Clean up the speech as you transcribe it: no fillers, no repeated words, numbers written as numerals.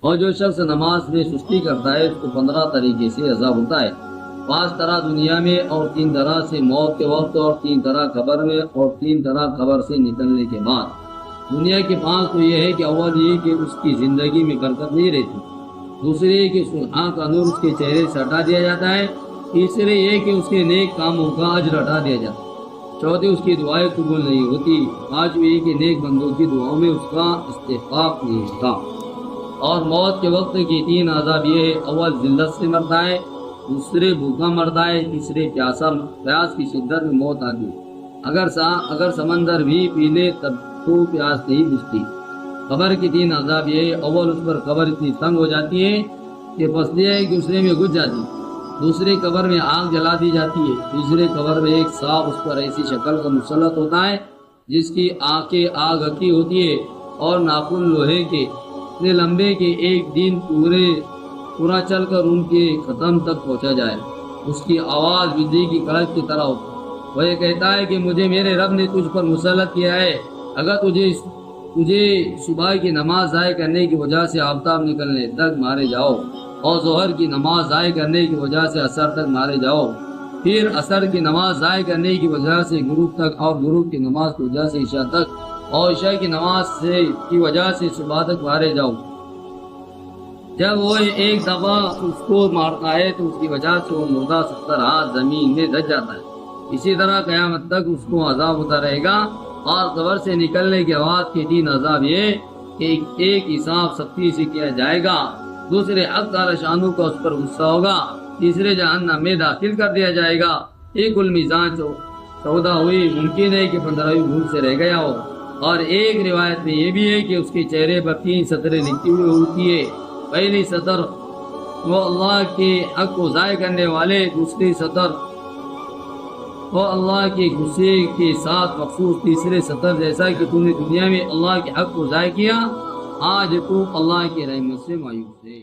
اور جو شخص نماز میں سستی کرتا ہے اس کو 15 طریقے سے عذاب ہوتا ہے۔ 5 طرح دنیا میں، اور 3 طرح سے موت کے وقت، اور 3 طرح قبر میں، اور 3 طرح قبر سے نکلنے کے بعد۔ دنیا کے 5 تو یہ ہے کہ اول یہ کہ اس کی زندگی میں برکت نہیں رہتی، دوسرے یہ کہ آنکھ کا نور اس کے چہرے سے ہٹا دیا جاتا ہے، تیسرے یہ کہ اس کے نیک کاموں کا اجر ہٹا دیا جاتا ہے، چوتھے اس کی دعائیں قبول نہیں ہوتی، پانچویں یہ کہ نیک بندوں کی دعاؤں میں اس کا استحقاق نہیں ہوتا۔ اور موت کے وقت کی 3 عذاب یہ ہے، اول ذلت سے مرتا ہے، دوسرے بھوکا مرتا ہے، تیسرے پیاس کی شدت میں موت آتی ہے، اگر سمندر بھی پی لے تب تو پیاس نہیں بجھتی۔ قبر کی 3 عذاب یہ ہے، اول اس پر قبر اتنی تنگ ہو جاتی ہے کہ پسلیاں ایک دوسرے میں گھس جاتی، دوسرے قبر میں آگ جلا دی جاتی ہے، تیسرے قبر میں ایک سانپ اس پر ایسی شکل کا مسلط ہوتا ہے جس کی آنکھیں آگ کی ہوتی ہے اور ناخن لوہے کے، اتنے لمبے کہ ایک دن پورا چل کر ان کے ختم تک پہنچا جائے۔ اس کی آواز بجلی کی کڑک کی طرح ہوتی ہے، وہ یہ کہتا ہے کہ مجھے میرے رب نے تجھ پر مسلط کیا ہے، اگر تجھے صبح کی نماز ضائع کرنے کی وجہ سے آفتاب نکلنے تک مارے جاؤ، اور ظہر کی نماز ضائع کرنے کی وجہ سے عصر تک مارے جاؤ، پھر عصر کی نماز ضائع کرنے کی وجہ سے غروب تک، اور غروب کی نماز کی وجہ سے عشاء تک، اور عشاء کی نماز کی وجہ سے صبح تک مارے جاؤ۔ جب وہ ایک دفعہ اس کو مارتا ہے تو اس کی وجہ سے وہ مردہ 70 ہاتھ زمین میں دج جاتا ہے۔ اسی طرح قیامت تک اس کو عذاب ہوتا رہے گا۔ اور قبر سے نکلنے کے بعد کے 3 عذاب یہ کہ ایک حساب سختی سے کیا جائے گا، دوسرے حق تعالی شانو کا اس پر غصہ ہوگا، تیسرے جہنم میں داخل کر دیا جائے گا۔ ایک المیزان 14 ہوئی، ممکن ہے کہ 15ویں بھول سے رہ گیا ہو، اور ایک روایت میں یہ بھی ہے کہ اس کے چہرے پر 3 سطریں لکھی ہوئی ہوتی ہے، پہلی سطر وہ اللہ کے حق کو ضائع کرنے والے، دوسری سطر وہ اللہ کے غصے کے ساتھ مخصوص، تیسرے سطر جیسا کہ تم نے دنیا میں اللہ کے حق کو ضائع کیا، آج تو اللہ کی رحمت سے مایوس ہے۔